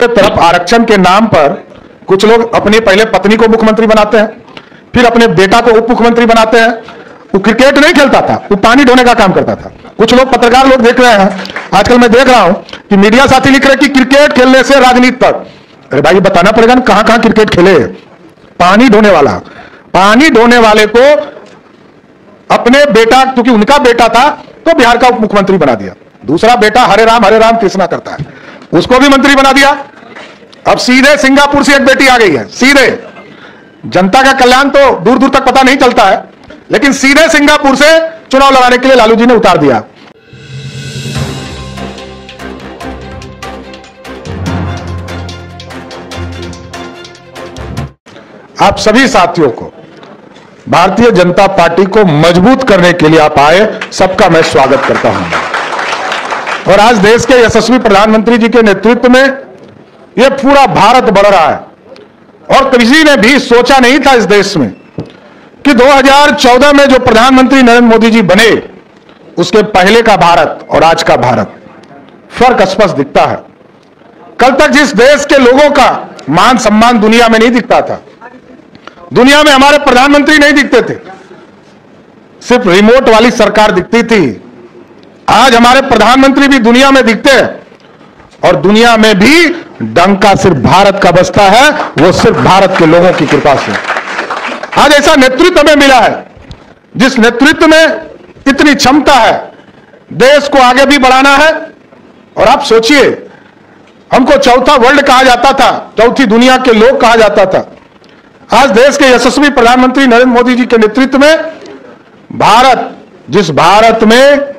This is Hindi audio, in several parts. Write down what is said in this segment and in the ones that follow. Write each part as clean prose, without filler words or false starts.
तरफ आरक्षण के नाम पर कुछ लोग अपनी पहले पत्नी को मुख्यमंत्री बनाते हैं, फिर अपने बेटा को उप मुख्यमंत्री बनाते हैं। वो क्रिकेट नहीं खेलता था, वो पानी ढोने का काम करता था। कुछ लोग पत्रकार लोग देख रहे हैं, आजकल मैं देख रहा हूं कि मीडिया साथी लिख रहे हैं कि क्रिकेट खेलने से राजनीति तक। अरे भाई, बताना पड़ेगा ना कहां कहां क्रिकेट खेले। पानी ढोने वाले को अपने बेटा, क्योंकि उनका बेटा था तो बिहार का उप मुख्यमंत्री बना दिया। दूसरा बेटा हरे राम कृष्णा करता है, उसको भी मंत्री बना दिया। अब सीधे सिंगापुर से एक बेटी आ गई है, सीधे। जनता का कल्याण तो दूर दूर तक पता नहीं चलता है, लेकिन सीधे सिंगापुर से चुनाव लड़ाने के लिए लालू जी ने उतार दिया। आप सभी साथियों को, भारतीय जनता पार्टी को मजबूत करने के लिए आप आए, सबका मैं स्वागत करता हूं। और आज देश के यशस्वी प्रधानमंत्री जी के नेतृत्व में यह पूरा भारत बढ़ रहा है। और किसी ने भी सोचा नहीं था इस देश में कि 2014 में जो प्रधानमंत्री नरेंद्र मोदी जी बने, उसके पहले का भारत और आज का भारत फर्क स्पष्ट दिखता है। कल तक जिस देश के लोगों का मान सम्मान दुनिया में नहीं दिखता था, दुनिया में हमारे प्रधानमंत्री नहीं दिखते थे, सिर्फ रिमोट वाली सरकार दिखती थी। आज हमारे प्रधानमंत्री भी दुनिया में दिखते हैं, और दुनिया में भी डंका सिर्फ भारत का बजता है, वो सिर्फ भारत के लोगों की कृपा से। आज ऐसा नेतृत्व हमें मिला है, जिस नेतृत्व में इतनी क्षमता है, देश को आगे भी बढ़ाना है। और आप सोचिए, हमको चौथा वर्ल्ड कहा जाता था, चौथी दुनिया के लोग कहा जाता था। आज देश के यशस्वी प्रधानमंत्री नरेंद्र मोदी जी के नेतृत्व में भारत, जिस भारत में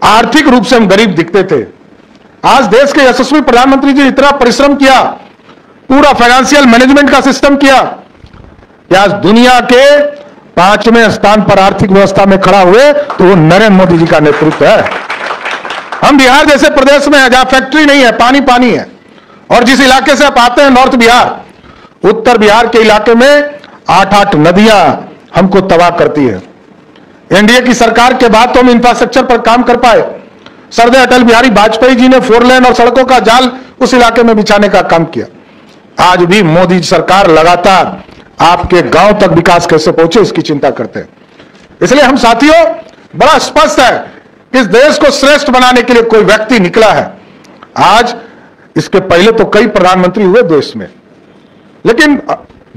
आर्थिक रूप से हम गरीब दिखते थे, आज देश के यशस्वी प्रधानमंत्री जी इतना परिश्रम किया, पूरा फाइनेंशियल मैनेजमेंट का सिस्टम किया कि आज दुनिया के 5वें स्थान पर आर्थिक व्यवस्था में खड़ा हुए, तो वो नरेंद्र मोदी जी का नेतृत्व है। हम बिहार जैसे प्रदेश में है जहां फैक्ट्री नहीं है, पानी पानी है। और जिस इलाके से आप आते हैं, नॉर्थ बिहार, उत्तर बिहार के इलाके में 8-8 नदियां हमको तबाह करती है। एनडीए की सरकार के बाद तो हम इंफ्रास्ट्रक्चर पर काम कर पाए। सरदार अटल बिहारी वाजपेयी जी ने 4 लेन और सड़कों का जाल उस इलाके में बिछाने का काम किया। आज भी मोदी सरकार लगातार आपके गांव तक विकास कैसे पहुंचे, इसकी चिंता करते हैं। इसलिए हम साथियों, बड़ा स्पष्ट है कि इस देश को श्रेष्ठ बनाने के लिए कोई व्यक्ति निकला है। आज इसके पहले तो कई प्रधानमंत्री हुए देश में, लेकिन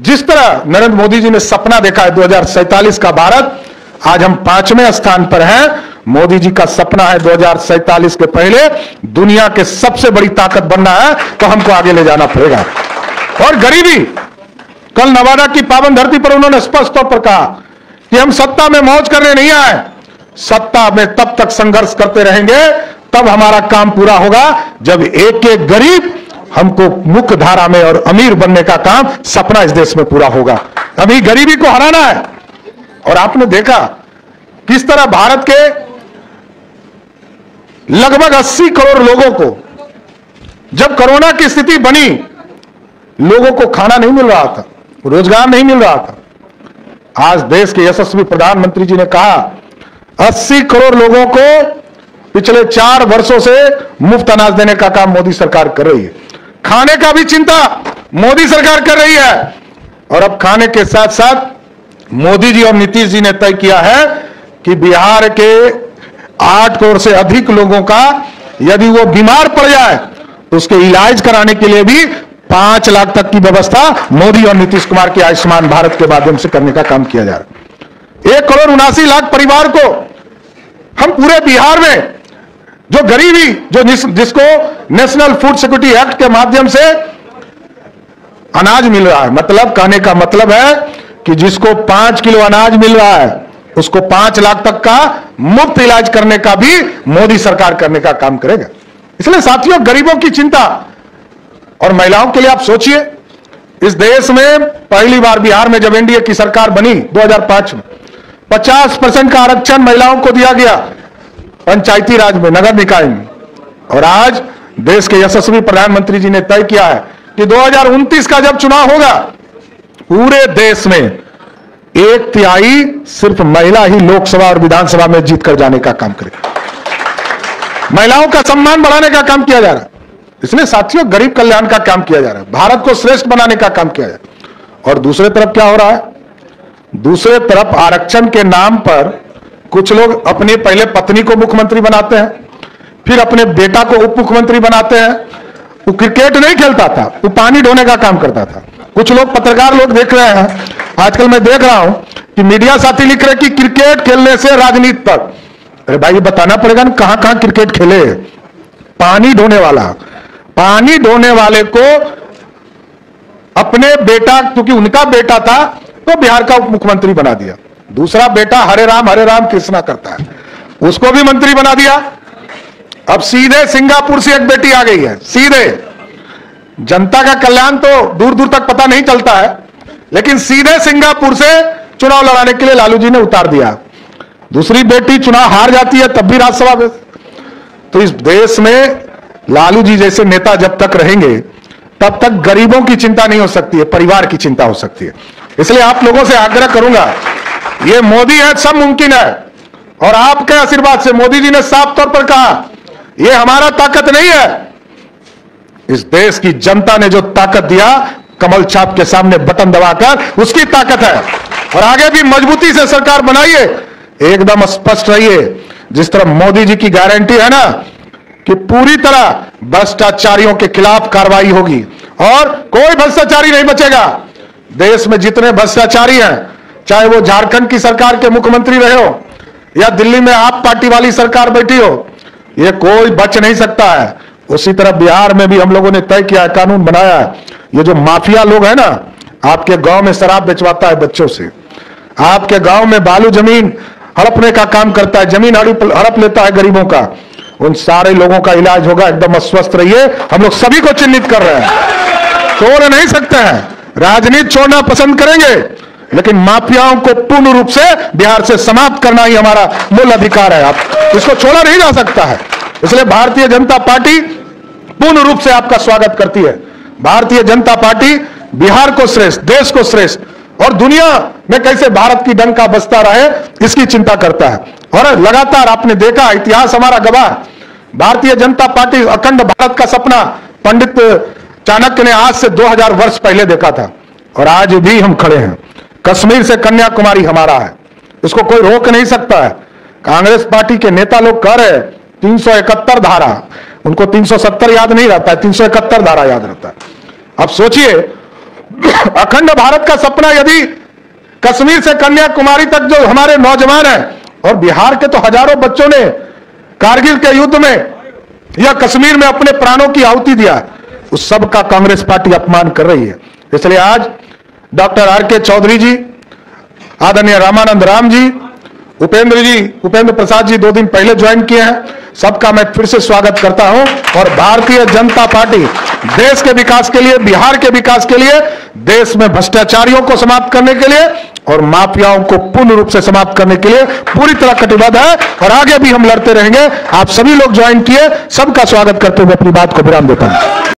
जिस तरह नरेंद्र मोदी जी ने सपना देखा है 2047 का भारत, आज हम 5वें स्थान पर हैं। मोदी जी का सपना है 2047 के पहले दुनिया के सबसे बड़ी ताकत बनना है, तो हमको आगे ले जाना पड़ेगा। और गरीबी, कल नवादा की पावन धरती पर उन्होंने स्पष्ट तौर पर कहा कि हम सत्ता में मौज करने नहीं आए, सत्ता में तब तक संघर्ष करते रहेंगे, तब हमारा काम पूरा होगा जब एक एक गरीब हमको मुख्य धारा में और अमीर बनने का काम, सपना इस देश में पूरा होगा। अभी गरीबी को हराना है। और आपने देखा किस तरह भारत के लगभग 80 करोड़ लोगों को, जब कोरोना की स्थिति बनी, लोगों को खाना नहीं मिल रहा था, रोजगार नहीं मिल रहा था। आज देश के यशस्वी प्रधानमंत्री जी ने कहा 80 करोड़ लोगों को पिछले 4 वर्षों से मुफ्त अनाज देने का काम मोदी सरकार कर रही है। खाने का भी चिंता मोदी सरकार कर रही है। और अब खाने के साथ साथ मोदी जी और नीतीश जी ने तय किया है कि बिहार के 8 करोड़ से अधिक लोगों का यदि वो बीमार पड़ जाए तो उसके इलाज कराने के लिए भी 5 लाख तक की व्यवस्था मोदी और नीतीश कुमार के आयुष्मान भारत के माध्यम से करने का काम किया जा रहा है। 1 करोड़ 79 लाख परिवार को हम पूरे बिहार में, जो गरीबी, जो जिसको नेशनल फूड सिक्योरिटी एक्ट के माध्यम से अनाज मिल रहा है, मतलब कहने का मतलब है कि जिसको 5 किलो अनाज मिल रहा है, उसको 5 लाख तक का मुफ्त इलाज करने का भी मोदी सरकार करने का काम करेगा। इसलिए साथियों, गरीबों की चिंता और महिलाओं के लिए आप सोचिए, इस देश में पहली बार बिहार में जब एनडीए की सरकार बनी 2005 में 50% का आरक्षण महिलाओं को दिया गया पंचायती राज में, नगर निकाय में। और आज देश के यशस्वी प्रधानमंत्री जी ने तय किया है कि 2029 का जब चुनाव होगा, पूरे देश में 1/3 सिर्फ महिला ही लोकसभा और विधानसभा में जीत कर जाने का काम करेगी। महिलाओं का सम्मान बढ़ाने का काम किया जा रहा है। इसलिए साथियों, गरीब कल्याण का काम किया जा रहा है, भारत को श्रेष्ठ बनाने का काम किया जा रहा है। और दूसरे तरफ क्या हो रहा है? दूसरे तरफ आरक्षण के नाम पर कुछ लोग अपनी पहले पत्नी को मुख्यमंत्री बनाते हैं, फिर अपने बेटा को उप मुख्यमंत्री बनाते हैं। वो क्रिकेट नहीं खेलता था, वो पानी ढोने का काम करता था। कुछ लोग, पत्रकार लोग देख रहे हैं, आजकल मैं देख रहा हूं कि मीडिया साथी लिख रहे हैं कि क्रिकेट खेलने से राजनीति तक। अरे भाई, ये बताना पड़ेगा ना कहां कहां क्रिकेट खेले। पानी ढोने वाले को अपने बेटा, क्योंकि उनका बेटा था तो बिहार का उप मुख्यमंत्री बना दिया। दूसरा बेटा हरे राम कृष्णा करता है, उसको भी मंत्री बना दिया। अब सीधे सिंगापुर से एक बेटी आ गई है, सीधे। जनता का कल्याण तो दूर दूर तक पता नहीं चलता है, लेकिन सीधे सिंगापुर से चुनाव लड़ाने के लिए लालू जी ने उतार दिया। दूसरी बेटी चुनाव हार जाती है तब भी राज्यसभा में। तो इस देश में लालू जी जैसे नेता जब तक रहेंगे तब तक गरीबों की चिंता नहीं हो सकती है, परिवार की चिंता हो सकती है। इसलिए आप लोगों से आग्रह करूंगा, ये मोदी है, सब मुमकिन है। और आपके आशीर्वाद से मोदी जी ने साफ तौर पर कहा, ये हमारा ताकत नहीं है, इस देश की जनता ने जो ताकत दिया कमल छाप के सामने बटन दबाकर, उसकी ताकत है। और आगे भी मजबूती से सरकार बनाइए, एकदम स्पष्ट रहिए। जिस तरह मोदी जी की गारंटी है ना कि पूरी तरह भ्रष्टाचारियों के खिलाफ कार्रवाई होगी और कोई भ्रष्टाचारी नहीं बचेगा। देश में जितने भ्रष्टाचारी हैं, चाहे वो झारखंड की सरकार के मुख्यमंत्री रहे हो या दिल्ली में आप पार्टी वाली सरकार बैठी हो, ये कोई बच नहीं सकता है। उसी तरह बिहार में भी हम लोगों ने तय किया है, कानून बनाया है। ये जो माफिया लोग हैं ना, आपके गांव में शराब बेचवाता है बच्चों से, आपके गांव में बालू जमीन हड़पने का काम करता है, जमीन हड़प लेता है गरीबों का, उन सारे लोगों का इलाज होगा। एकदम अस्वस्थ रहिए। हम लोग सभी को चिन्हित कर रहे हैं, छोड़ नहीं सकते हैं। राजनीति छोड़ना पसंद करेंगे, लेकिन माफियाओं को पूर्ण रूप से बिहार से समाप्त करना ही हमारा मूल अधिकार है। आप इसको छोड़ा नहीं जा सकता है। इसलिए भारतीय जनता पार्टी पूर्ण रूप से आपका स्वागत करती है। भारतीय जनता पार्टी बिहार को श्रेष्ठ, देश को श्रेष्ठ और दुनिया में कैसे भारत की डंका बजता रहे, इसकी चिंता करता है। और लगातार आपने देखा, इतिहास हमारा गवाह, भारतीय जनता पार्टी अखंड भारत का सपना पंडित चाणक्य ने आज से 2000 वर्ष पहले देखा था, और आज भी हम खड़े हैं। कश्मीर से कन्याकुमारी हमारा है, इसको कोई रोक नहीं सकता है। कांग्रेस पार्टी के नेता लोग कह रहे 371 धारा, उनको 370 याद नहीं रहता है, 371 धारा याद रहता है। अब सोचिए, अखंड भारत का सपना यदि कश्मीर से कन्याकुमारी तक जो हमारे नौजवान हैं, और बिहार के तो हजारों बच्चों ने कारगिल के युद्ध में या कश्मीर में अपने प्राणों की आहुति दिया, उस सब का कांग्रेस पार्टी अपमान कर रही है। इसलिए आज डॉक्टर आर.के. चौधरी जी, आदरणीय रामानंद राम जी, उपेंद्र प्रसाद जी 2 दिन पहले ज्वाइन किए हैं, सबका मैं फिर से स्वागत करता हूं। और भारतीय जनता पार्टी देश के विकास के लिए, बिहार के विकास के लिए, देश में भ्रष्टाचारियों को समाप्त करने के लिए और माफियाओं को पूर्ण रूप से समाप्त करने के लिए पूरी तरह कटिबद्ध है, और आगे भी हम लड़ते रहेंगे। आप सभी लोग ज्वाइन किए, सबका स्वागत करते हुए अपनी बात को विराम देता हूं।